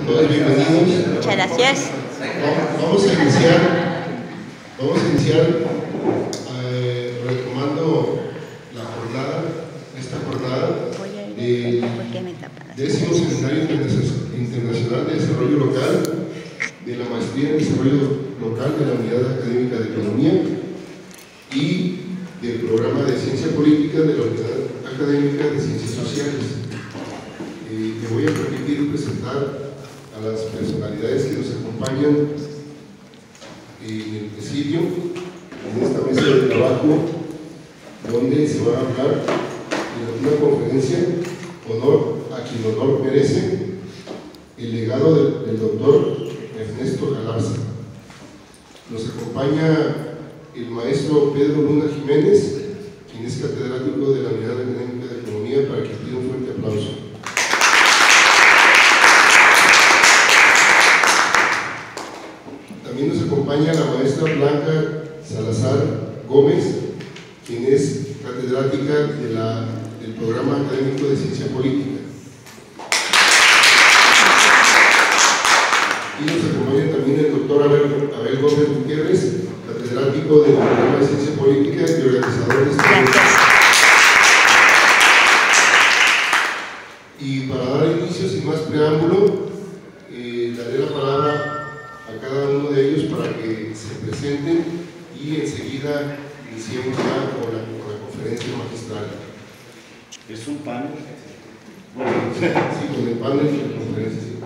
todos bienvenidos. Muchas gracias. Vamos a iniciar retomando esta jornada del 10º Seminario Internacional de Desarrollo Local, de la Maestría en Desarrollo Local de la Unidad Académica de Economía y del Programa de Ciencia Política de la Unidad Académica de Ciencias Sociales. Me voy a permitir presentar a las personalidades que nos acompañan en el presidio, en esta mesa de trabajo, donde se va a hablar de una conferencia honor a quien honor merece, el legado del doctor Ernesto Galarza. Nos acompaña el maestro Pedro Luna Jiménez, quien es catedrático de la Unidad Académica de Economía, para que pida un fuerte aplauso. También nos acompaña la maestra Blanca Salazar Gómez, quien es catedrática del Programa Académico de Ciencia Política. Y nos acompaña también el doctor Abel Gómez Gutiérrez, catedrático del Programa de Ciencia Política y organizador de este evento. Y para dar inicio, sin más preámbulo, daré la palabra a cada uno de ellos para que se presenten y enseguida iniciemos ya con la conferencia magistral. ¿Es un panel? Sí, con el panel de la conferencia. Sí.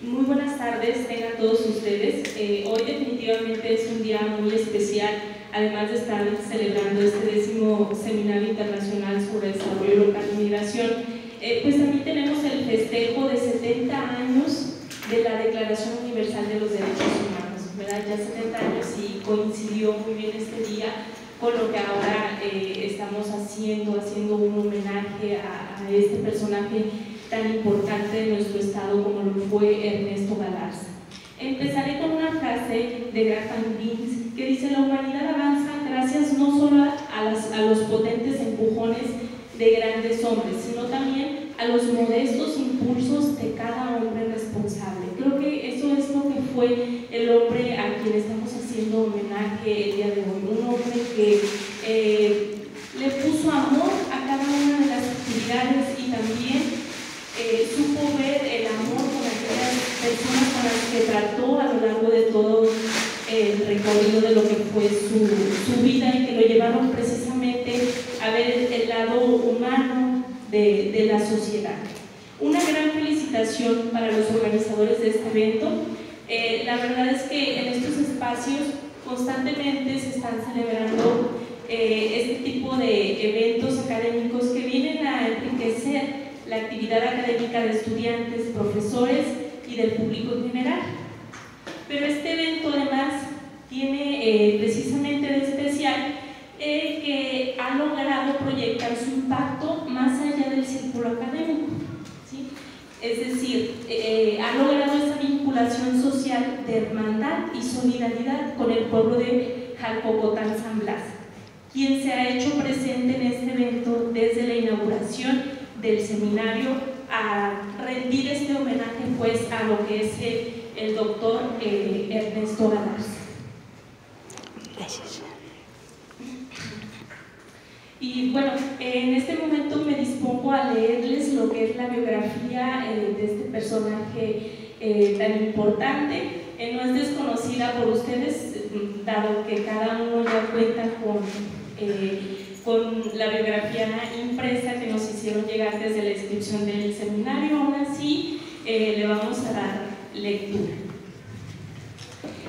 Muy buenas tardes, tengan todos ustedes. Hoy definitivamente es un día muy especial, además de estar celebrando este 10º Seminario Internacional sobre Desarrollo Local y Migración. Pues también tenemos el festejo de 70 años de la Declaración Universal de los Derechos Humanos, ¿verdad? Ya 70 años y coincidió muy bien este día con lo que ahora estamos haciendo un homenaje a este personaje tan importante de nuestro estado como lo fue Ernesto Galarza. Empezaré con una frase de Graham Greene que dice: la humanidad avanza gracias no solo a los potentes empujones de grandes hombres, sino también a los modestos impulsos de cada hombre responsable. Creo que eso es lo que fue el hombre a quien estamos haciendo homenaje el día de hoy, un hombre que le puso amor a cada una de las actividades y también supo ver el amor con aquellas personas con las que trató a lo largo de todo el recorrido de lo que fue su vida y que lo llevaron precisamente a ver el lado humano de la sociedad. Una gran felicitación para los organizadores de este evento. La verdad es que en estos espacios constantemente se están celebrando este tipo de eventos académicos que vienen a enriquecer la actividad académica de estudiantes, profesores y del público en general. Pero este evento además tiene precisamente de especial que ha logrado proyectar su impacto más allá del círculo académico, ¿sí? Es decir, ha logrado esa vinculación social de hermandad y solidaridad con el pueblo de Jalcocotán San Blas, quien se ha hecho presente en este evento desde la inauguración del seminario a rendir este homenaje pues a lo que es el doctor Ernesto Galarza. Gracias. Y bueno, en este momento me dispongo a leerles lo que es la biografía de este personaje tan importante. No es desconocida por ustedes, dado que cada uno ya cuenta con la biografía impresa que nos hicieron llegar desde la inscripción del seminario. Aún así, le vamos a dar lectura.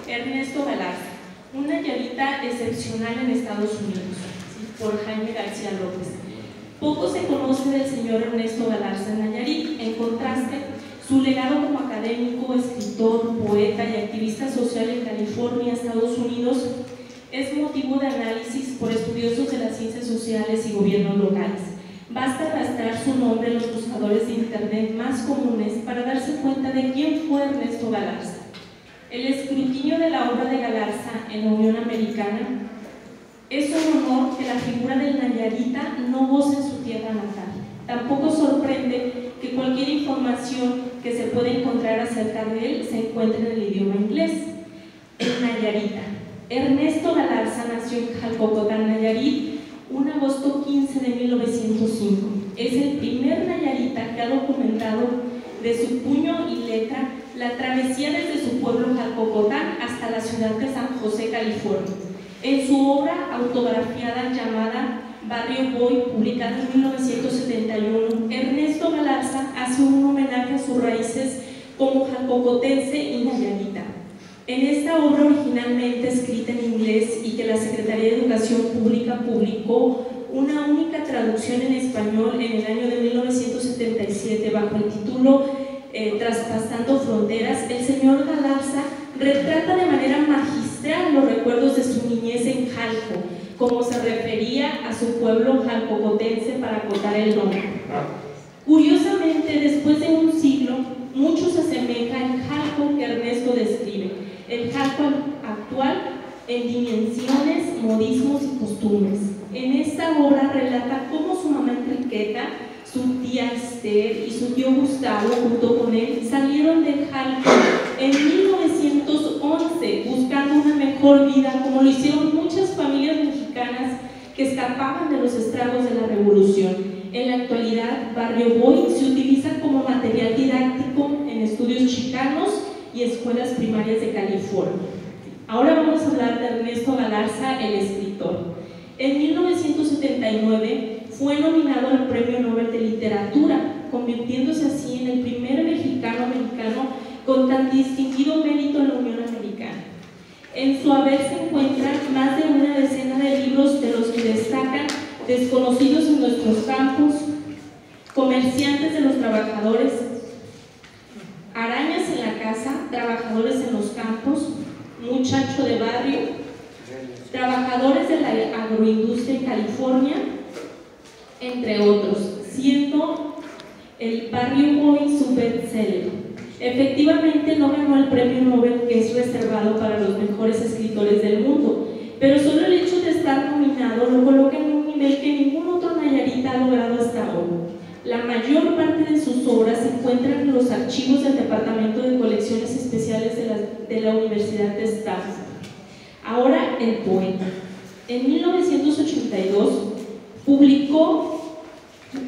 Ernesto Galarza, una nayarita excepcional en Estados Unidos, ¿sí? Por Jaime García López. Poco se conoce del señor Ernesto Galarza en Nayarit. En contraste, su legado como académico, escritor, poeta y activista social en California, Estados Unidos, es motivo de análisis por estudiosos de las ciencias sociales y gobiernos locales. Basta arrastrar su nombre en los buscadores de internet más comunes para darse cuenta de quién fue Ernesto Galarza. El escrutinio de la obra de Galarza en la Unión Americana es un honor que la figura del nayarita no goce en su tierra natal. Tampoco información que se puede encontrar acerca de él se encuentra en el idioma inglés. En Nayarita. Ernesto Galarza nació en Jalcocotán, Nayarit, un agosto 15 de 1905. Es el primer nayarita que ha documentado de su puño y letra la travesía desde su pueblo Jalcocotán hasta la ciudad de San José, California. En su obra autografiada llamada Barrio Boy, publicada en 1971, Ernesto Galarza hace un homenaje a sus raíces como jalcocotense y nayarita. En esta obra, originalmente escrita en inglés y que la Secretaría de Educación Pública publicó una única traducción en español en el año de 1977 bajo el título Traspasando Fronteras, el señor Galarza retrata de manera magistral los recuerdos de su niñez en Jalco, como se refería a su pueblo jalcocotense para acotar el nombre. Curiosamente, después de un siglo, mucho se asemeja al Jalco que Ernesto describe, el Jalco actual en dimensiones, modismos y costumbres. En esta obra relata cómo su mamá Enriqueta, su tía Esther y su tío Gustavo, junto con él, salieron de Jalco en 1911 buscando una mejor vida, como lo hicieron muchas familias mexicanas que escapaban de los estragos de la Revolución. En la actualidad, Barrio Boy se utiliza como material didáctico en estudios chicanos y escuelas primarias de California. Ahora vamos a hablar de Ernesto Galarza, el escritor. En 1979 fue nominado al Premio Nobel de Literatura, convirtiéndose así en el primer mexicano-americano con tan distinguido mérito en la Unión Americana. En su haber se encuentran más de una decena de libros, de los que destacan Desconocidos en nuestros campos, Comerciantes de los trabajadores, Arañas en la casa, Trabajadores en los campos, Muchacho de barrio, Trabajadores de la agroindustria en California, entre otros, siendo el Barrio Boy su bestseller. Efectivamente no ganó el premio Nobel, que es reservado para los mejores escritores del mundo, pero solo el hecho de estar nominado lo coloca en un nivel que ningún otro nayarita ha logrado hasta ahora. La mayor parte de sus obras se encuentran en los archivos del Departamento de Colecciones Especiales de la Universidad de Stanford. Ahora, el poeta. En 1982 publicó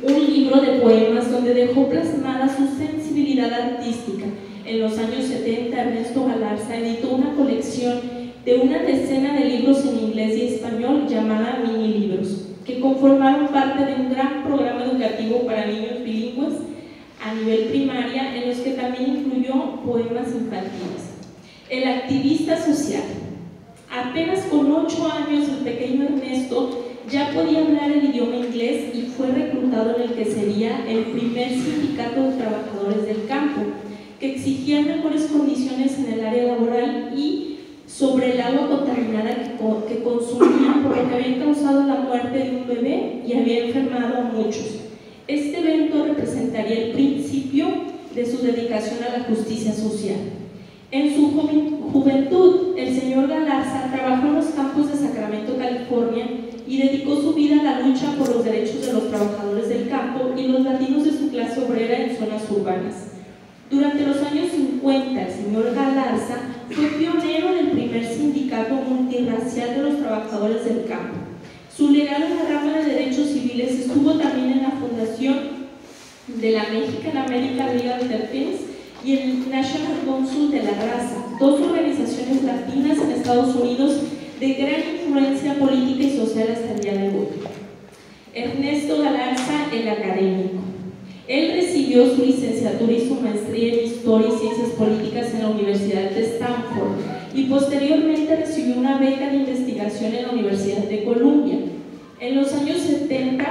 un libro de poemas donde dejó plasmada su sensibilidad artística. En los años 70, Ernesto Galarza editó una colección de una decena de libros en inglés y español llamada Mini Libros, que conformaron parte de un gran programa educativo para niños bilingües a nivel primaria, en los que también incluyó poemas infantiles. El activista social. Apenas con 8 años, el pequeño Ernesto ya podía hablar el idioma inglés y fue reclutado en el que sería el primer sindicato de trabajadores del campo, que exigían mejores condiciones en el área laboral y sobre el agua contaminada que consumían, por lo que habían causado la muerte de un bebé y había enfermado a muchos. Este evento representaría el principio de su dedicación a la justicia social. En su juventud, el señor Galarza trabajó en los campos de Sacramento, California, y dedicó su vida a la lucha por los derechos de los trabajadores del campo y los latinos de su clase obrera en zonas urbanas. Durante los años 50, el señor Galarza fue pionero del primer sindicato multirracial de los trabajadores del campo. Su legado en la rama de derechos civiles estuvo también en la fundación de la Mexican American Legal Defense y el National Council de la Raza, dos organizaciones latinas en Estados Unidos de gran influencia política y social hasta el día de hoy. Ernesto Galarza, el académico. Él recibió su licenciatura y su maestría en Historia y Ciencias Políticas en la Universidad de Stanford y posteriormente recibió una beca de investigación en la Universidad de Columbia. En los años 70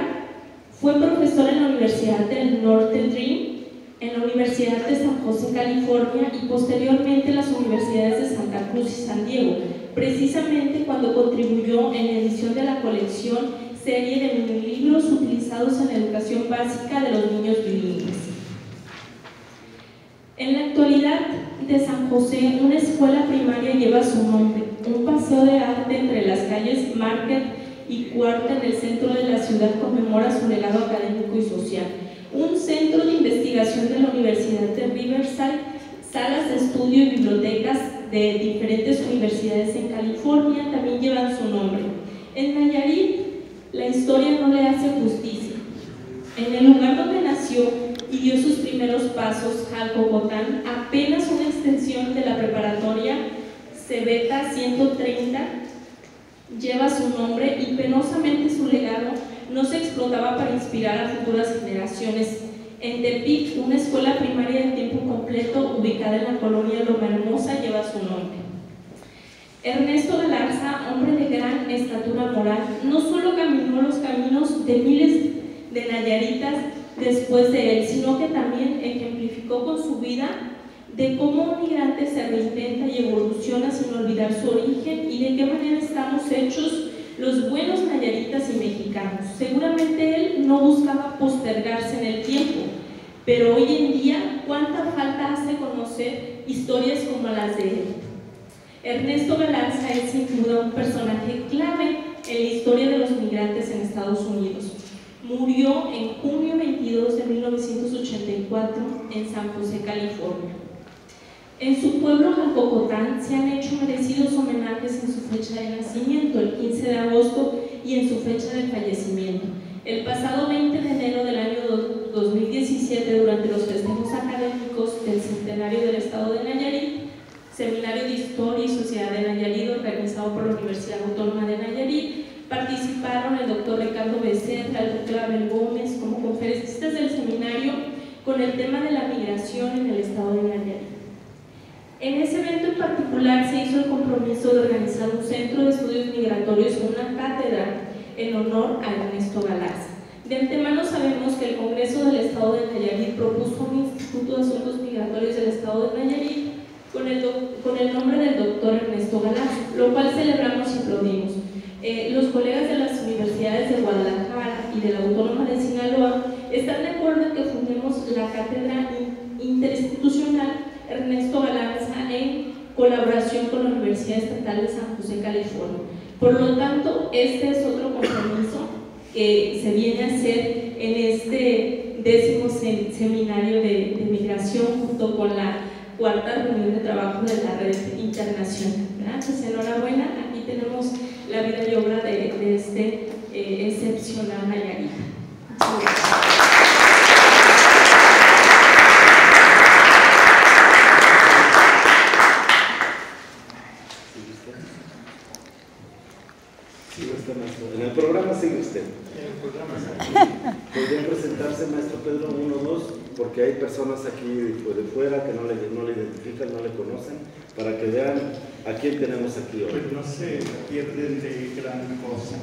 fue profesor en la Universidad del Notre Dame, en la Universidad de San José, California, y posteriormente en las universidades de Santa Cruz y San Diego, precisamente cuando contribuyó en la edición de la colección serie de minilibros utilizados en la educación básica de los niños bilingües. En la actualidad de San José, una escuela primaria lleva su nombre, un paseo de arte entre las calles Market y Cuarta en el centro de la ciudad conmemora su legado académico y social. Un centro de investigación de la Universidad Universal, salas de estudio y bibliotecas de diferentes universidades en California también llevan su nombre. En Nayarit, la historia no le hace justicia. En el lugar donde nació y dio sus primeros pasos, Jalcocotán, apenas una extensión de la preparatoria Cebeta 130, lleva su nombre y penosamente su legado no se explotaba para inspirar a futuras generaciones. En Tepic, una escuela primaria de tiempo completo ubicada en la colonia Loma Hermosa lleva su nombre. Ernesto Galarza, hombre de gran estatura moral, no solo caminó los caminos de miles de nayaritas después de él, sino que también ejemplificó con su vida de cómo un migrante se reinventa y evoluciona sin olvidar su origen y de qué manera estamos hechos los buenos nayaritas y mexicanos. Seguramente él no buscaba postergarse en el tiempo, pero hoy en día, ¿cuánta falta hace conocer historias como las de él? Ernesto Galarza es sin duda un personaje clave en la historia de los migrantes en Estados Unidos. Murió en junio 22 de 1984 en San José, California. En su pueblo, Jalcocotán, se han hecho merecidos homenajes en su fecha de nacimiento, el 15 de agosto, y en su fecha de fallecimiento. El pasado 20 de enero del año 2017, durante los festejos académicos del centenario del estado de Nayarit, Seminario de Historia y Sociedad de Nayarit, organizado por la Universidad Autónoma de Nayarit, participaron el doctor Ricardo Becerra, el doctor Abel Gómez, como conferencistas del seminario con el tema de la migración en el estado de Nayarit. En ese evento en particular se hizo el compromiso de organizar un centro de estudios migratorios con una cátedra en honor a Ernesto Galarza. De antemano sabemos que el Congreso del Estado de Nayarit propuso un Instituto de Asuntos Migratorios del Estado de Nayarit con el nombre del doctor Ernesto Galarza, lo cual celebramos y aplaudimos. Los colegas de las universidades de Guadalajara y de la Autónoma de Sinaloa están de acuerdo en que fundemos la cátedra interinstitucional Ernesto Galarza en colaboración con la Universidad Estatal de San José, California. Por lo tanto, este es otro compromiso que se viene a hacer en este 10º seminario de migración junto con la 4ª reunión de trabajo de la red internacional. Pues enhorabuena, aquí tenemos la vida y obra de este excepcional Nayarit. En el programa sigue usted. ¿Podría presentarse, maestro Pedro, 1 o 2? Porque hay personas aquí de fuera que no le identifican, no le conocen, para que vean a quién tenemos aquí hoy. Pues no se pierden de gran cosa.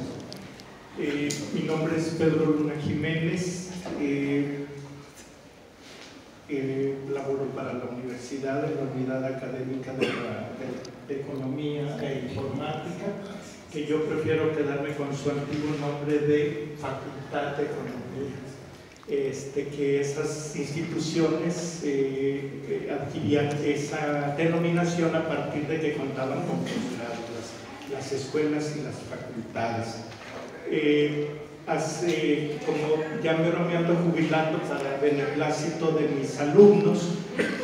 Mi nombre es Pedro Luna Jiménez, laboro para la universidad en la unidad académica de Economía e Informática, que yo prefiero quedarme con su antiguo nombre de Facultad de Economía, que esas instituciones adquirían esa denominación a partir de que contaban con posgrados, las escuelas y las facultades. Como ya me ando jubilando para beneplácito de mis alumnos,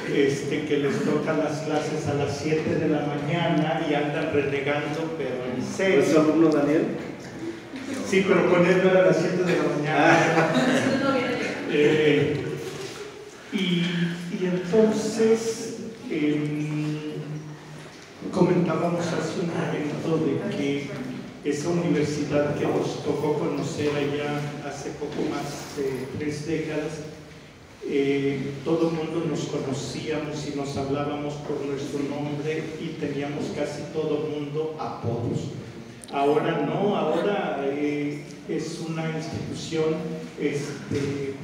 que les tocan las clases a las 7 de la mañana y andan renegando, pero en serio. ¿Es su alumno Daniel? Sí, pero con él no era a las 7 de la mañana. Y entonces comentábamos hace un momento de que esa universidad que nos tocó conocer allá hace poco más de 3 décadas, todo el mundo nos conocíamos y nos hablábamos por nuestro nombre y teníamos casi todo el mundo apodos. Ahora no, ahora es una institución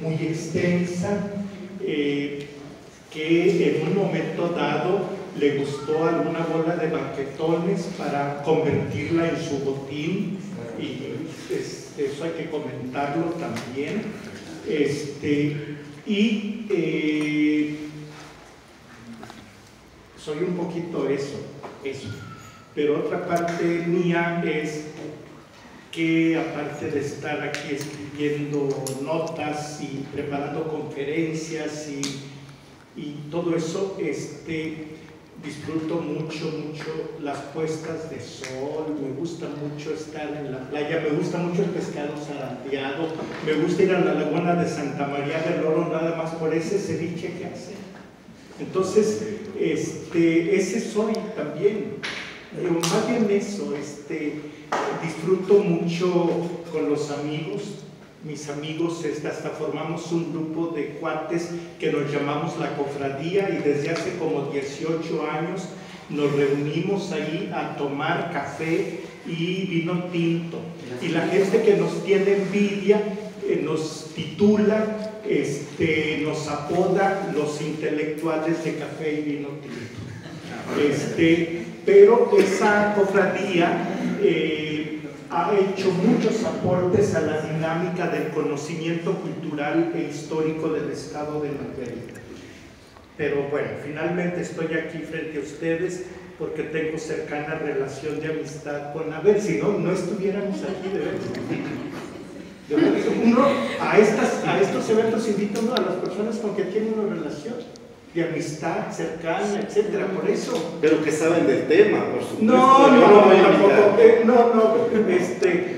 muy extensa, que en un momento dado le gustó alguna bola de banquetones para convertirla en su botín, y eso hay que comentarlo también. Soy un poquito eso. Pero otra parte mía es que, aparte de estar aquí escribiendo notas y preparando conferencias y todo eso, disfruto mucho las puestas de sol, me gusta mucho estar en la playa, me gusta mucho el pescado zarandeado, me gusta ir a la laguna de Santa María del Oro nada más por ese ceviche que hacen. Entonces, ese soy también, más bien eso, disfruto mucho con los amigos, mis amigos, hasta formamos un grupo de cuates que nos llamamos La Cofradía y desde hace como 18 años nos reunimos ahí a tomar café y vino tinto. Y la gente que nos tiene envidia nos titula, nos apoda los intelectuales de café y vino tinto. Pero esa cofradía ha hecho muchos aportes a la dinámica del conocimiento cultural e histórico del estado de Margarita. Pero bueno, finalmente estoy aquí frente a ustedes porque tengo cercana relación de amistad con Abel, si no, no estuviéramos aquí de verdad. Uno a estos eventos invita uno a las personas con que tiene una relación de amistad cercana, etcétera, por eso. Pero que saben del tema, por supuesto. No,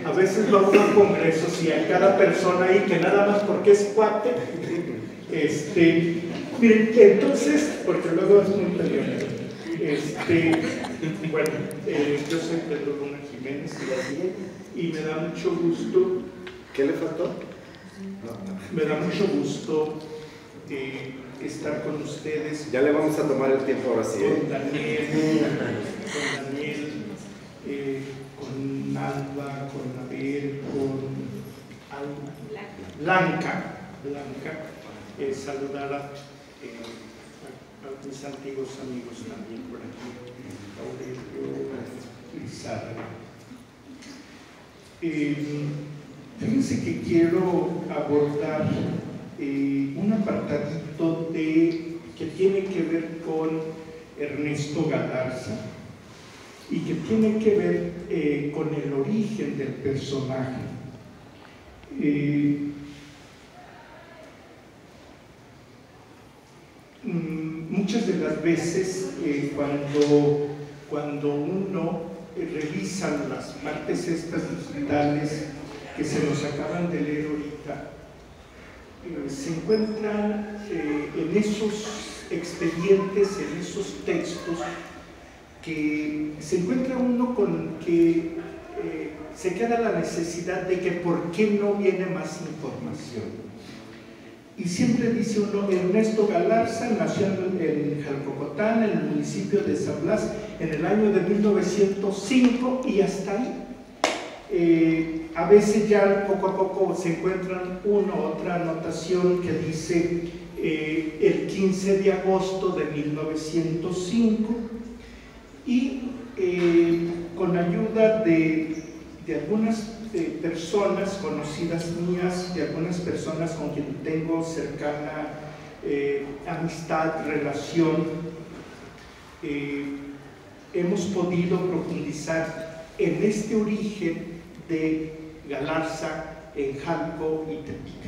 a veces vamos a congresos y hay cada persona ahí que nada más porque es cuate, miren, entonces, porque luego es muy peleonero. Bueno, yo soy Pedro Luna Jiménez y me da mucho gusto. ¿Qué le faltó? Me da mucho gusto estar con ustedes. Ya le vamos a tomar el tiempo ahora sí. Con Daniel, con Alba, con Abel, con Blanca. Saludar a mis antiguos amigos también por aquí, Aurelio y Sara. Fíjense que quiero abordar un apartadito que tiene que ver con Ernesto Galarza y que tiene que ver con el origen del personaje. Muchas de las veces cuando uno revisa las partes estas digitales que se nos acaban de leer ahorita, se encuentran en esos expedientes, en esos textos, que se encuentra uno con que se queda la necesidad de que por qué no viene más información. Y siempre dice uno, Ernesto Galarza nació en Jalcocotán, en el municipio de San Blas, en el año de 1905 y hasta ahí. A veces ya poco a poco se encuentran una u otra anotación que dice el 15 de agosto de 1905 y con ayuda de algunas personas conocidas mías, de algunas personas con quien tengo cercana amistad, relación, hemos podido profundizar en este origen de Galarza en Jalco y Tepic.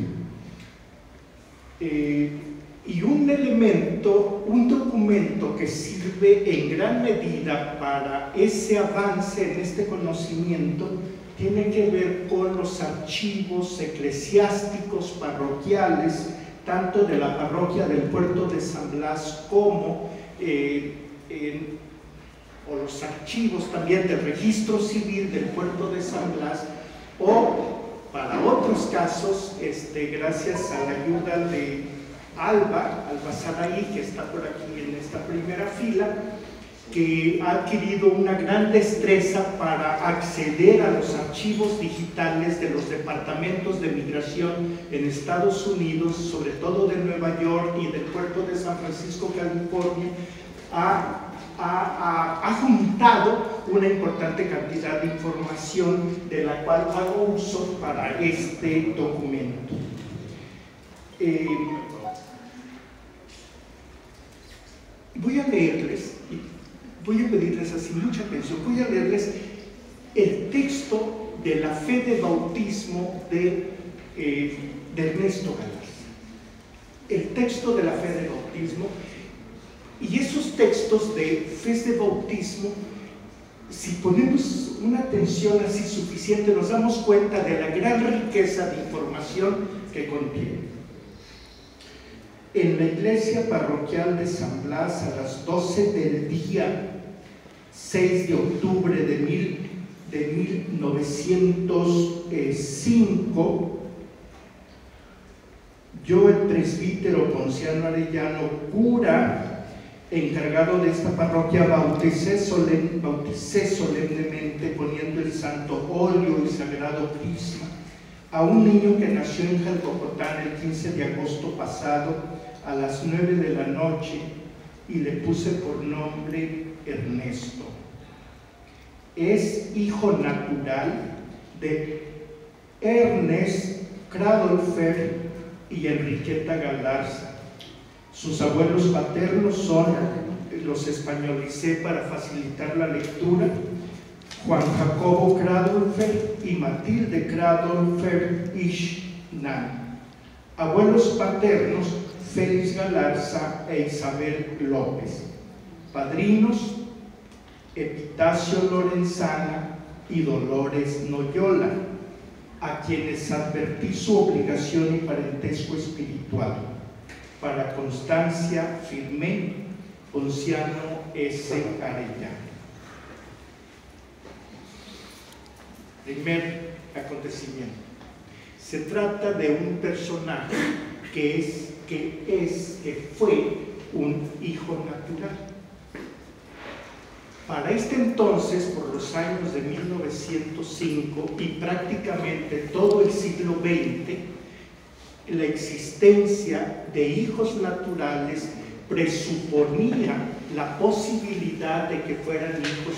Y un elemento, un documento que sirve en gran medida para ese avance en este conocimiento tiene que ver con los archivos eclesiásticos parroquiales, tanto de la parroquia del puerto de San Blas como o los archivos también del registro civil del puerto de San Blas, o para otros casos, gracias a la ayuda de Alba Saraí, que está por aquí en esta primera fila, que ha adquirido una gran destreza para acceder a los archivos digitales de los departamentos de migración en Estados Unidos, sobre todo de Nueva York y del puerto de San Francisco, California, ha juntado una importante cantidad de información de la cual hago uso para este documento. Voy a leerles, voy a pedirles así mucha atención, voy a leerles el texto de la fe de bautismo de Ernesto Galarza. el texto de la fe de bautismo, y esos textos de fe de bautismo, si ponemos una atención así suficiente, nos damos cuenta de la gran riqueza de información que contiene. En la iglesia parroquial de San Blas, a las 12 del día 6 de octubre de 1905, yo, el presbítero Ponciano Arellano, cura encargado de esta parroquia, bauticé solemnemente, poniendo el santo óleo y sagrado crisma, a un niño que nació en Jalcocotán el 15 de agosto pasado a las 9 de la noche, y le puse por nombre Ernesto. Es hijo natural de Ernest Cradolfer y Enriqueta Galarza. Sus abuelos paternos son, los españolicé para facilitar la lectura, Juan Jacobo Cradolfer y Matilde Cradolfer Ishnan. Abuelos paternos, Félix Galarza e Isabel López. Padrinos, Epitacio Lorenzana y Dolores Noyola, a quienes advertí su obligación y parentesco espiritual. Para constancia firmé, Ponciano S. Arellano. Primer acontecimiento. Se trata de un personaje que fue un hijo natural. Para este entonces, por los años de 1905 y prácticamente todo el siglo XX, la existencia de hijos naturales presuponía la posibilidad de que fueran hijos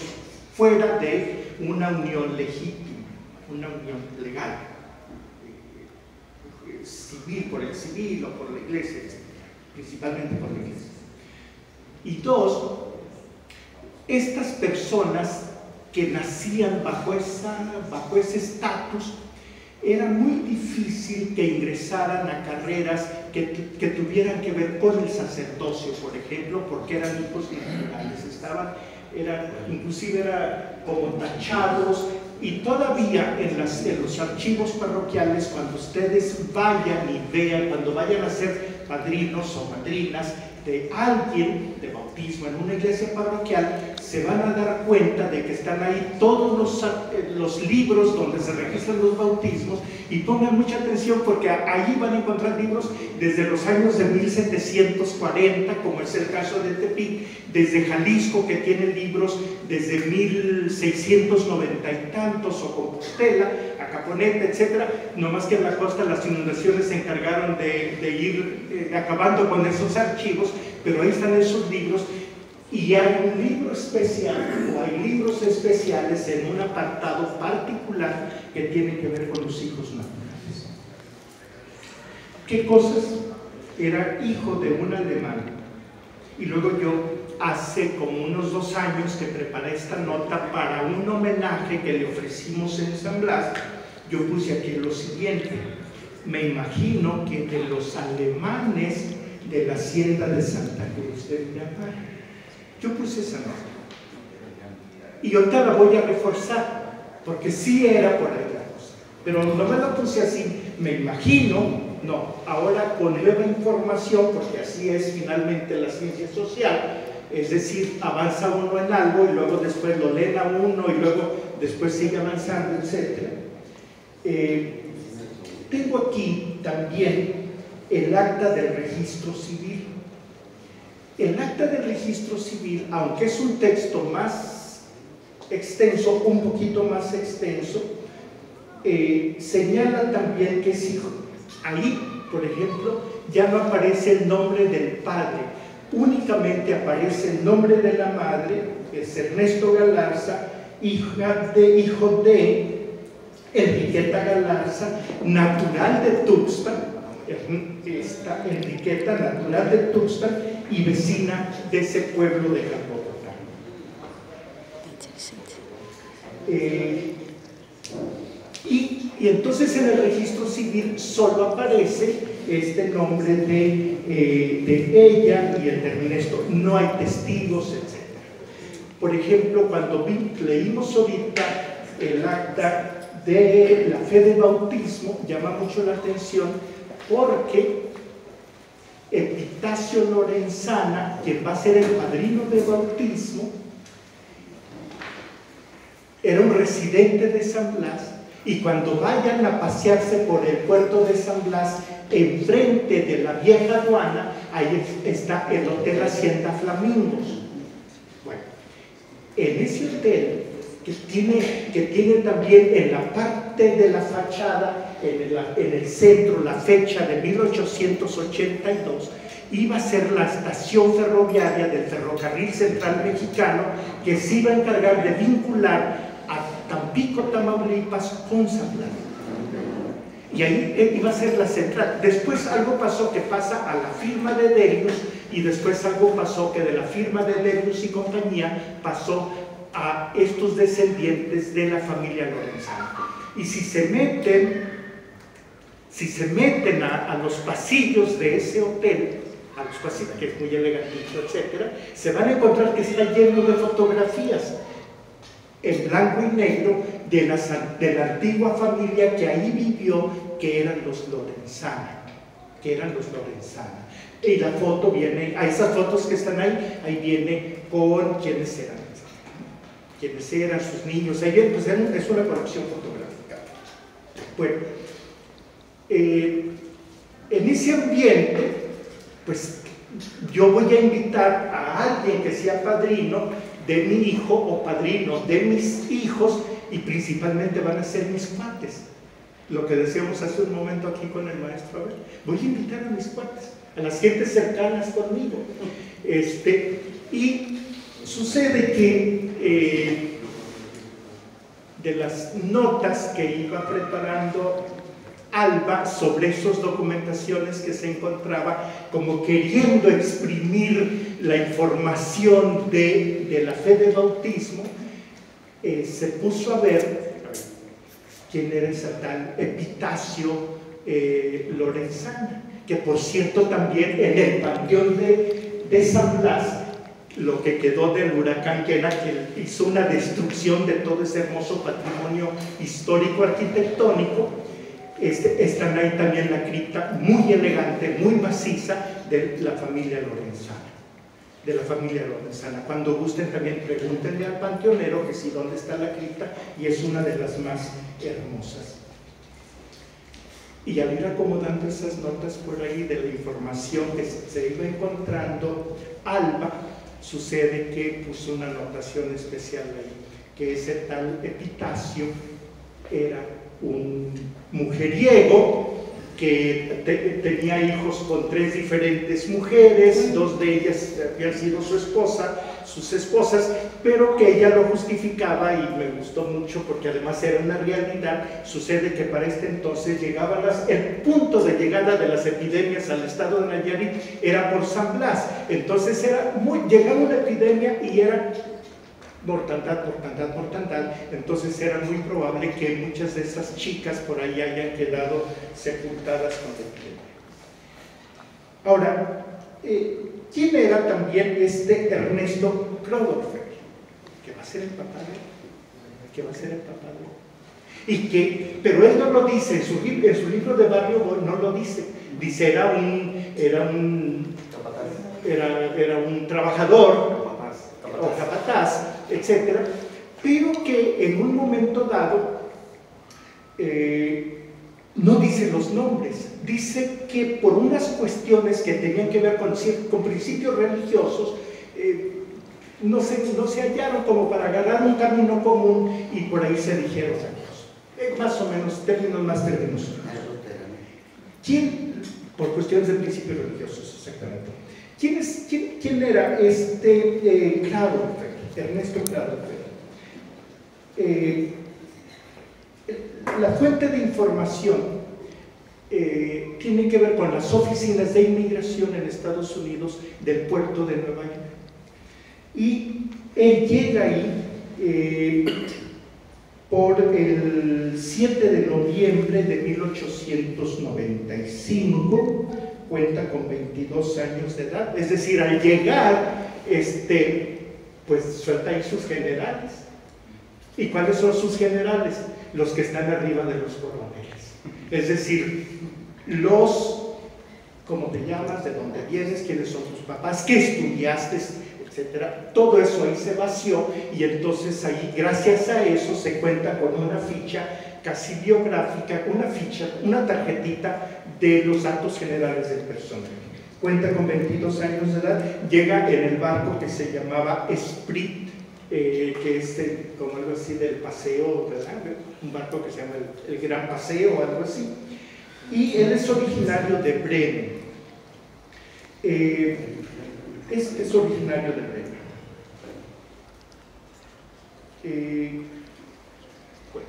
fuera de una unión legítima, una unión legal, civil por el civil o por la iglesia, principalmente por la iglesia. Y dos, estas personas que nacían bajo ese estatus, era muy difícil que ingresaran a carreras que tuvieran que ver con el sacerdocio, por ejemplo, porque eran hijos naturales, inclusive eran como tachados, y todavía en los archivos parroquiales, cuando ustedes vayan y vean, cuando vayan a ser padrinos o madrinas de alguien de bautismo en una iglesia parroquial, se van a dar cuenta de que están ahí todos los libros donde se registran los bautismos, y pongan mucha atención porque allí van a encontrar libros desde los años de 1740, como es el caso de Tepic, desde Jalisco, que tiene libros desde 1690 y tantos, o Compostela, Acaponeta, etc. No más que en la costa las inundaciones se encargaron de ir acabando con esos archivos, pero ahí están esos libros. Y hay un libro especial, o hay libros especiales en un apartado particular que tiene que ver con los hijos naturales. ¿Qué cosas? Era hijo de un alemán. Y luego yo, hace como unos 2 años que preparé esta nota para un homenaje que le ofrecimos en San Blas, yo puse aquí lo siguiente: me imagino que de los alemanes de la hacienda de Santa Cruz de Villapar. Yo puse esa nota. Y ahorita la voy a reforzar, porque sí era por ahí la cosa. Pero no me la puse así, me imagino, no. Ahora con nueva información, porque así es finalmente la ciencia social, es decir, avanza uno en algo y luego después lo leen a uno y luego después sigue avanzando, etc. Tengo aquí también el acta del registro civil. El acta del registro civil, aunque es un texto más extenso, un poquito más extenso, señala también que es hijo. Ahí, por ejemplo, ya no aparece el nombre del padre, únicamente aparece el nombre de la madre, que es Ernesto Galarza, hijo de Enriqueta Galarza, natural de Tuxpan. Esta Enriqueta, natural de Tuxpan y vecina de ese pueblo de Jalcocotán. Y entonces en el registro civil solo aparece este nombre de ella y el de Ernesto. No hay testigos, etc. Por ejemplo, cuando leímos ahorita el acta de la fe de bautismo, llama mucho la atención porque Epitacio Lorenzana, quien va a ser el padrino de bautismo, era un residente de San Blas, y cuando vayan a pasearse por el puerto de San Blas, enfrente de la vieja aduana, ahí está el Hotel Hacienda Flamingos. Bueno, en ese hotel, que tiene también en la parte de la fachada, en el centro, la fecha de 1882, iba a ser la estación ferroviaria del Ferrocarril Central Mexicano, que se iba a encargar de vincular a Tampico, Tamaulipas con San Blas. Y ahí iba a ser la central. Después algo pasó que pasa a la firma de Delius, y después algo pasó que de la firma de Delius y compañía pasó a estos descendientes de la familia Lorenzana. Y si se meten a los pasillos de ese hotel, a los pasillos, que es muy elegantito, etc., se van a encontrar que está lleno de fotografías en blanco y negro de la antigua familia que ahí vivió, que eran los Lorenzana. Y la foto viene, a esas fotos que están ahí viene con quiénes eran sus niños. Ahí pues es una colección fotográfica. Bueno, en ese ambiente, pues yo voy a invitar a alguien que sea padrino de mi hijo o padrino de mis hijos, y principalmente van a ser mis cuates. Lo que decíamos hace un momento aquí con el maestro Abel. Voy a invitar a mis cuates, a las gentes cercanas conmigo. Y sucede que de las notas que iba preparando Alba sobre esas documentaciones que se encontraba, como queriendo exprimir la información de la fe de bautismo, se puso a ver quién era esa tal Epitacio Lorenzana, que por cierto también en el panteón de San Blas, lo que quedó del huracán, que era que hizo una destrucción de todo ese hermoso patrimonio histórico arquitectónico, están ahí también la cripta muy elegante, muy maciza de la familia Lorenzana. Cuando gusten también pregúntenle al panteonero que sí, dónde está la cripta, y es una de las más hermosas. Y al ir acomodando esas notas por ahí de la información que se iba encontrando, Alba, sucede que puso una anotación especial ahí, que ese tal Epitacio era un mujeriego que tenía hijos con 3 diferentes mujeres, 2 de ellas habían sido sus esposas, pero que ella lo justificaba, y me gustó mucho porque además era una realidad. Sucede que para este entonces el punto de llegada de las epidemias al estado de Nayarit era por San Blas. Entonces llegaba una epidemia y era mortandad, entonces era muy probable que muchas de esas chicas por ahí hayan quedado sepultadas con la epidemia. Ahora, ¿quién era también Ernesto Clodovfer? Que va a ser el papá de él. Pero él no lo dice, en su libro de Barrio no lo dice. Dice, era un trabajador, o capataz, etc., pero que en un momento dado no dice los nombres. Dice que por unas cuestiones que tenían que ver con principios religiosos, no se hallaron como para agarrar un camino común, y por ahí se dijeron más o menos términos. ¿Quién? Por cuestiones de principios religiosos, exactamente. ¿Quién era Clodovfer? Ernesto Clodovfer. La fuente de información tiene que ver con las oficinas de inmigración en Estados Unidos del puerto de Nueva York. Y él llega ahí por el 7 de noviembre de 1895, cuenta con 22 años de edad, es decir, al llegar, pues suelta ahí sus generales. ¿Y cuáles son sus generales? Los que están arriba de los coroneles, es decir, ¿cómo te llamas? ¿De dónde vienes? ¿Quiénes son tus papás? ¿Qué estudiaste? Etcétera. Todo eso ahí se vació y entonces ahí, gracias a eso, se cuenta con una ficha casi biográfica, una tarjetita de los datos generales del personal. Cuenta con 22 años de edad, llega en el barco que se llamaba Esprit, que es como algo así del paseo, ¿verdad? Un barco que se llama el Gran Paseo o algo así. Y él es originario de Bremen. Es originario de Bremen. Bueno,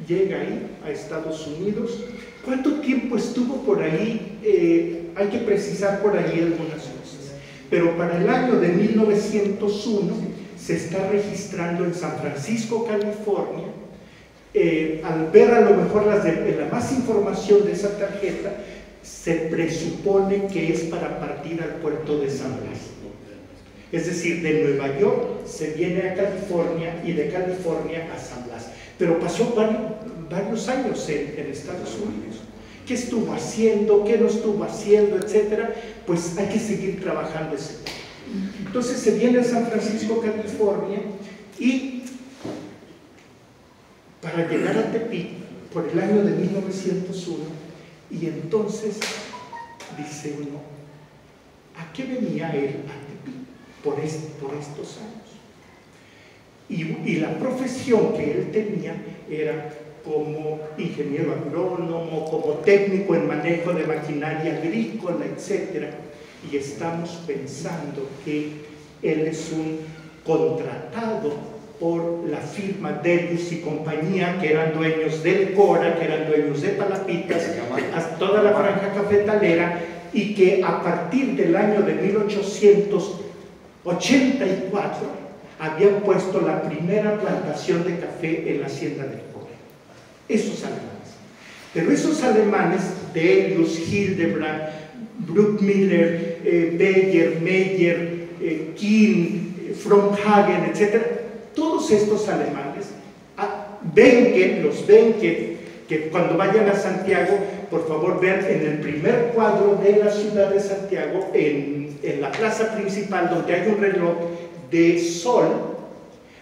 llega ahí a Estados Unidos. ¿Cuánto tiempo estuvo por ahí? Hay que precisar por ahí algunas cosas. Pero para el año de 1901 se está registrando en San Francisco, California. Al ver a lo mejor la más información de esa tarjeta, se presupone que es para partir al puerto de San Blas. Es decir, de Nueva York se viene a California y de California a San Blas. Pero pasó varios años en Estados Unidos. ¿Qué estuvo haciendo? ¿Qué no estuvo haciendo? Etcétera. Pues hay que seguir trabajando ese tema. Entonces se viene a San Francisco, California, y para llegar a Tepic por el año de 1901, y entonces dice uno, ¿a qué venía él a Tepic por estos años? Y la profesión que él tenía era como ingeniero agrónomo, como técnico en manejo de maquinaria agrícola, etc. Y estamos pensando que él es un contratado por la firma Delius y compañía, que eran dueños del Cora, que eran dueños de Palapitas, toda la franja cafetalera, y que a partir del año de 1884 habían puesto la primera plantación de café en la hacienda del Cora. Esos alemanes. Pero esos alemanes, Delius, Hildebrand, Bruckmüller, Beyer, Meyer, Kuhn, Frommhagen, etc. Todos estos alemanes, los Benken, que cuando vayan a Santiago, por favor vean en el primer cuadro de la ciudad de Santiago, en la plaza principal, donde hay un reloj de sol,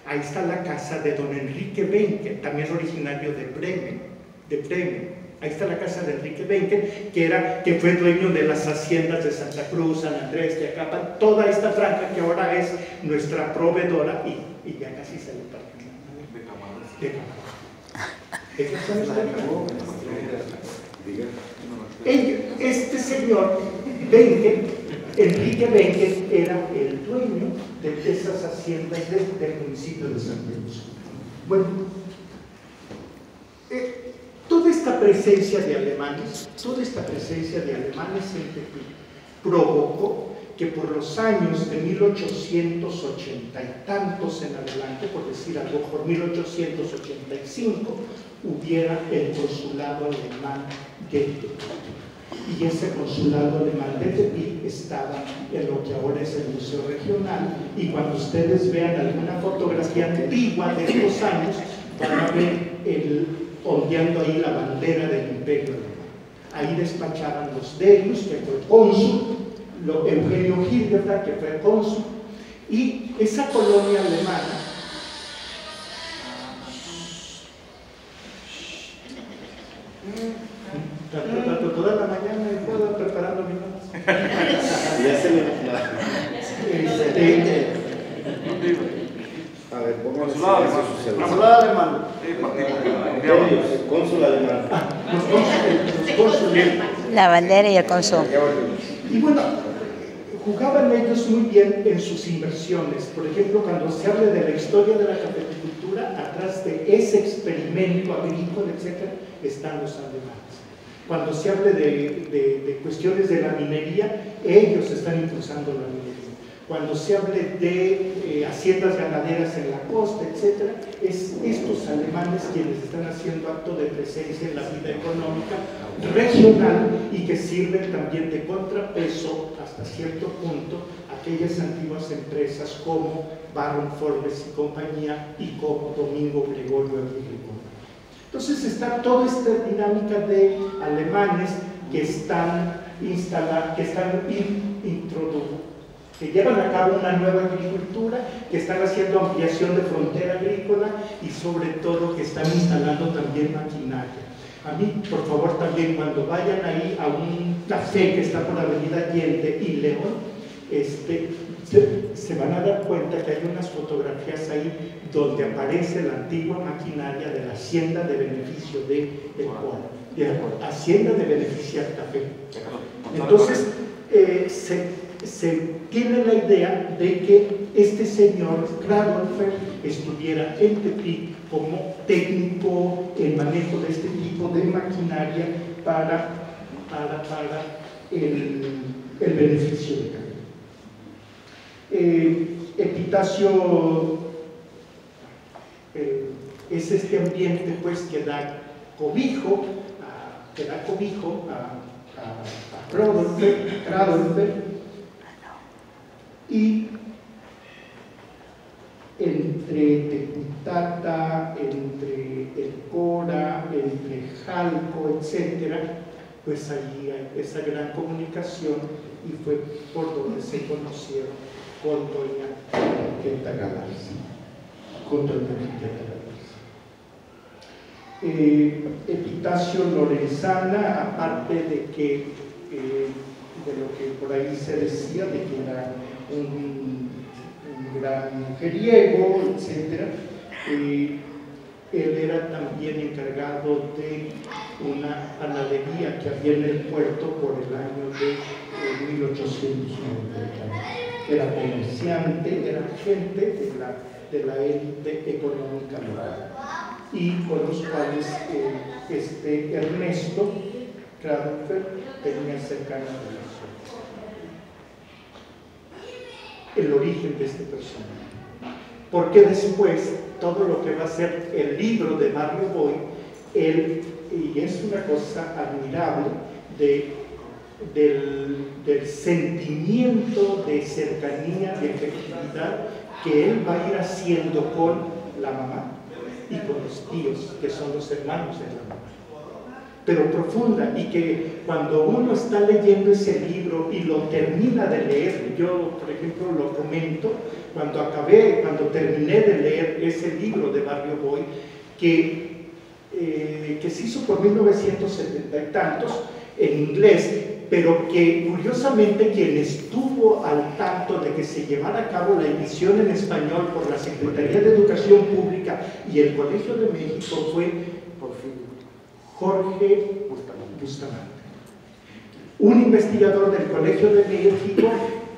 ahí está la casa de don Enrique Benken, también originario de Bremen. Ahí está la casa de Enrique Benken, que fue dueño de las haciendas de Santa Cruz, San Andrés, Teacapan, toda esta franja que ahora es nuestra proveedora, y ya casi se le parte de este señor Benken, Enrique Benken, era el dueño de esas haciendas del municipio de San Cruz. Bueno, toda esta presencia de alemanes en Tepic provocó que por los años de 1880 y tantos en adelante, por decir algo, por 1885, hubiera el consulado alemán de Tepic. Y ese consulado alemán de Tepic estaba en lo que ahora es el Museo Regional, y cuando ustedes vean alguna fotografía antigua de estos años, van a ver ondeando ahí la bandera del Imperio Alemán. Ahí despachaban los Delius, que fue cónsul, Eugenio Hildebrand, que fue cónsul, y esa colonia alemana toda la mañana y puedo preparando mi notas. A ver, póngale consulado alemán. Cónsul alemán. Los cónsules. La bandera y el cónsul. Y bueno, jugaban ellos muy bien en sus inversiones. Por ejemplo, cuando se habla de la historia de la cafeticultura, atrás de ese experimento agrícola, etc., están los alemanes. Cuando se hable de cuestiones de la minería, ellos están impulsando la minería. cuando se hable de haciendas ganaderas en la costa, etc., es estos alemanes quienes están haciendo acto de presencia en la vida económica regional y que sirven también de contrapeso hasta cierto punto a aquellas antiguas empresas como Baron Forbes y compañía y como Domingo Gregorio Agrícola. Entonces está toda esta dinámica de alemanes que están que llevan a cabo una nueva agricultura, que están haciendo ampliación de frontera agrícola y sobre todo que están instalando también maquinaria. A mí, por favor, también cuando vayan ahí a un café que está por Avenida Allende y León, se van a dar cuenta que hay unas fotografías ahí donde aparece la antigua maquinaria de la Hacienda de Beneficio de la Hacienda de Beneficiar Café. Entonces, se tiene la idea de que este señor Kradolfer estuviera en Tepic como técnico en manejo de este tipo de maquinaria para el beneficio de café. Epitacio es este ambiente pues que da cobijo a Kradolfer, y entre Tecutata, entre el Cora, entre Jalco, etcétera, pues allí hay esa gran comunicación y fue por donde se conocieron con doña Enriqueta Galarza, Epitacio Lorenzana, aparte de que de lo que por ahí se decía, de que era un gran mujeriego, etc. Él era también encargado de una panadería que había en el puerto por el año de 1890. Era comerciante, era gente de la élite económica local, y con los cuales Ernesto Kradolfer tenía cercana relación. El origen de este personaje, porque después todo lo que va a ser el libro de Barrio Boy, y es una cosa admirable del sentimiento de cercanía, de efectividad que él va a ir haciendo con la mamá y con los tíos, que son los hermanos de la mamá, pero profunda, y que cuando uno está leyendo ese libro y lo termina de leer, yo por ejemplo lo comento, cuando terminé de leer ese libro de Barrio Boy, que se hizo por 1970 y tantos en inglés, pero que curiosamente quien estuvo al tanto de que se llevara a cabo la edición en español por la Secretaría de Educación Pública y el Colegio de México fue Jorge Bustamante, un investigador del Colegio de México,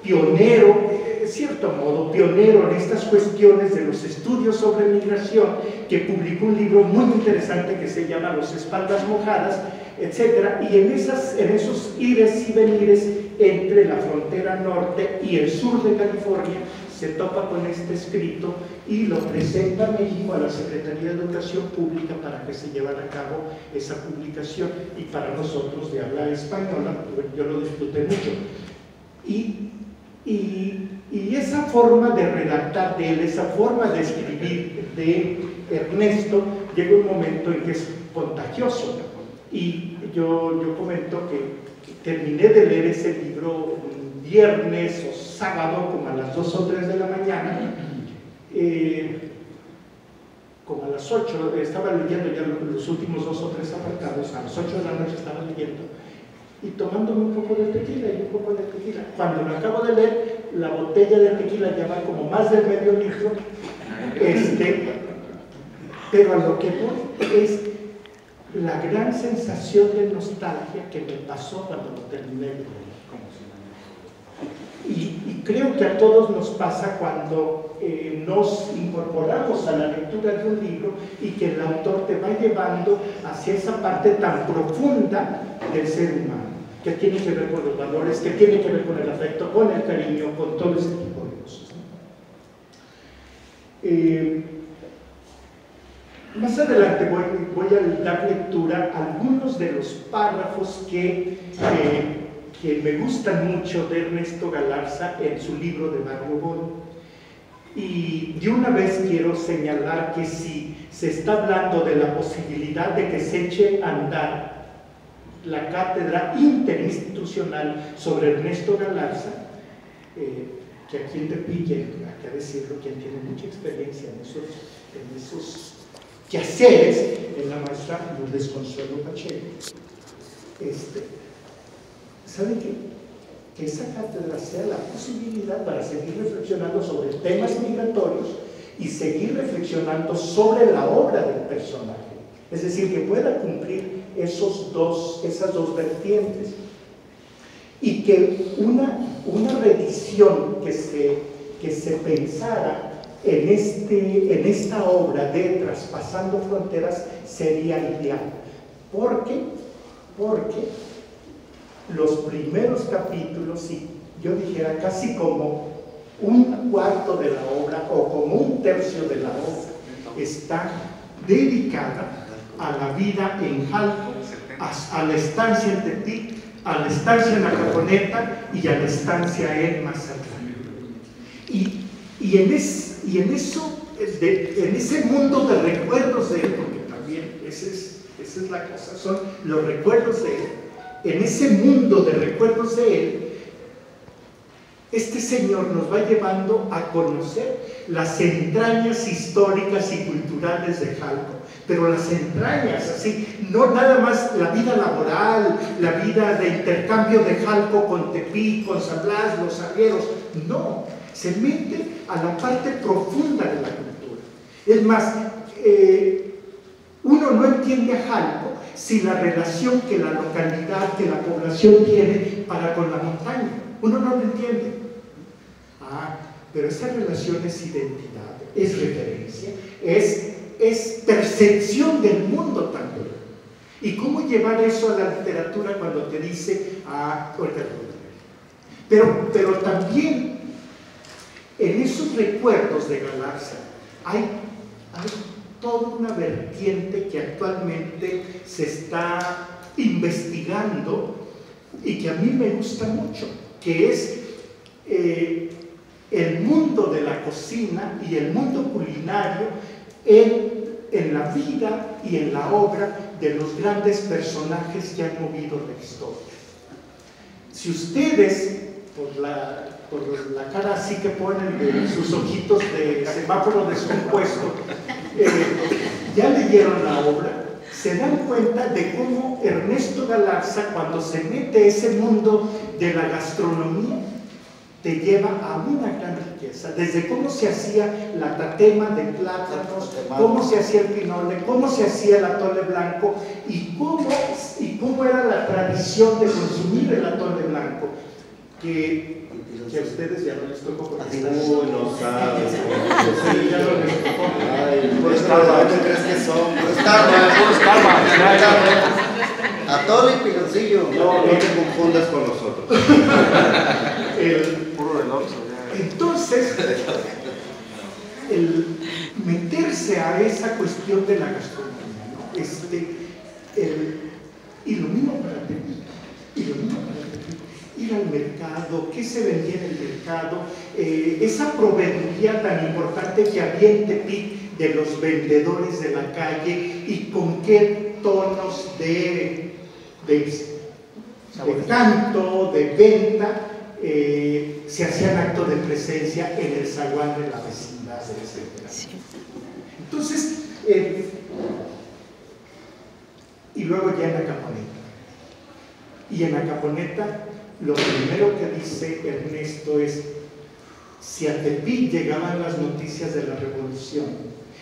pionero, de cierto modo, pionero en estas cuestiones de los estudios sobre migración, que publicó un libro muy interesante que se llama Los Espaldas Mojadas, etc. Y en esos ires y venires entre la frontera norte y el sur de California, se topa con este escrito y lo presenta a México, a la Secretaría de Educación Pública, para que se llevara a cabo esa publicación. Y para nosotros de habla española, yo lo disfruté mucho. Y esa forma de redactar de él, esa forma de escribir de Ernesto, llega un momento en que es contagioso. Y yo comento que terminé de leer ese libro un viernes o sábado, como a las 2 o 3 de la mañana, como a las 8, estaba leyendo ya los últimos 2 o 3 apartados, a las 8 de la noche estaba leyendo, y tomándome un poco de tequila y un poco de tequila. Cuando lo acabo de leer, la botella de tequila ya va como más de medio litro, pero a lo que voy es la gran sensación de nostalgia que me pasó cuando lo terminé de leer. Y creo que a todos nos pasa cuando nos incorporamos a la lectura de un libro y que el autor te va llevando hacia esa parte tan profunda del ser humano, que tiene que ver con los valores, que tiene que ver con el afecto, con el cariño, con todo ese tipo de cosas, ¿no? Más adelante voy a dar lectura a algunos de los párrafos que me gustan mucho de Ernesto Galarza en su libro de Barrio Bon. Y de una vez quiero señalar que si se está hablando de la posibilidad de que se eche a andar la cátedra interinstitucional sobre Ernesto Galarza, que a quien te pille, hay que decirlo, quien tiene mucha experiencia en esos quehaceres, es la maestra Lourdes Consuelo Pacheco. ¿Sabe qué? Que esa cátedra sea la posibilidad para seguir reflexionando sobre temas migratorios y seguir reflexionando sobre la obra del personaje. Es decir, que pueda cumplir esas dos vertientes. Y que una revisión que se pensara en esta obra de Traspasando Fronteras sería ideal. ¿Por qué? Porque los primeros capítulos, y yo dijera casi como un cuarto de la obra o como un tercio de la obra, está dedicada a la vida en Jalco, a la estancia en Tepic, a la estancia en Acaponeta y a la estancia en Mazatlán. Y en ese mundo de recuerdos de él, porque también esa es la cosa, son los recuerdos de él. En ese mundo de recuerdos de él, este señor nos va llevando a conocer las entrañas históricas y culturales de Jalco, pero las entrañas, así, no nada más la vida laboral, la vida de intercambio de Jalco con Tepic, con San Blas, los arrieros, no, se mete a la parte profunda de la cultura. Es más, uno no entiende a Jalco si la relación que la localidad, que la población tiene para con la montaña. Uno no lo entiende. Pero esa relación es identidad, es referencia, es percepción del mundo también. ¿Y cómo llevar eso a la literatura cuando te dice, pero también en esos recuerdos de Galarza hay toda una vertiente que actualmente se está investigando y que a mí me gusta mucho, que es el mundo de la cocina y el mundo culinario en la vida y en la obra de los grandes personajes que han movido la historia. Si ustedes, por la cara así que ponen de sus ojitos de semáforo descompuesto, ya leyeron la obra, se dan cuenta de cómo Ernesto Galarza, cuando se mete a ese mundo de la gastronomía, te lleva a una gran riqueza, desde cómo se hacía la tatema de plátanos, cómo se hacía el pinole, cómo se hacía el atole blanco y cómo era la tradición de consumir el atole blanco, que a ustedes ya no les tocó porque no sabes. Sí, ya no les tocó. Ay, pues ¿qué crees que son? Atole y piloncillo. No te confundas con nosotros. Puro del Oxxo. Entonces, el meterse a esa cuestión de la gastronomía, ¿no? Y lo mismo para Tepic, ir al mercado, qué se vendía en el mercado, esa proveeduría tan importante que había en Tepic de los vendedores de la calle y con qué tonos de canto, de venta, se hacían actos de presencia en el zaguán de la vecindad, etc. Sí. Entonces, y luego ya en Acaponeta. Y en Acaponeta, lo primero que dice Ernesto es: si a Tepic llegaban las noticias de la revolución,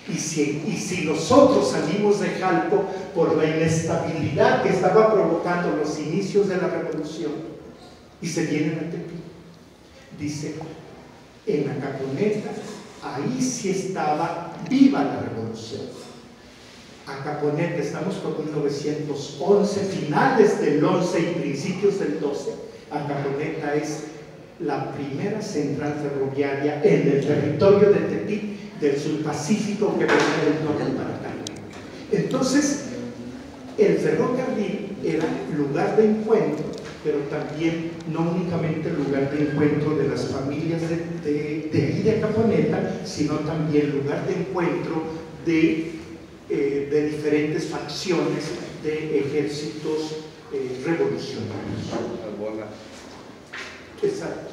y si nosotros salimos de Jalco por la inestabilidad que estaba provocando los inicios de la revolución, y se vienen a Tepic, dice, en Acaponeta, ahí sí estaba viva la revolución. Acaponeta, estamos por 1911, finales del 11 y principios del 12, Acaponeta es la primera central ferroviaria en el territorio de Tepic del Sur-Pacífico que venía del norte para acá. Entonces, el ferrocarril era lugar de encuentro, pero también no únicamente lugar de encuentro de las familias de ahí de Acaponeta, sino también lugar de encuentro de diferentes facciones de ejércitos revolucionarios. Exacto.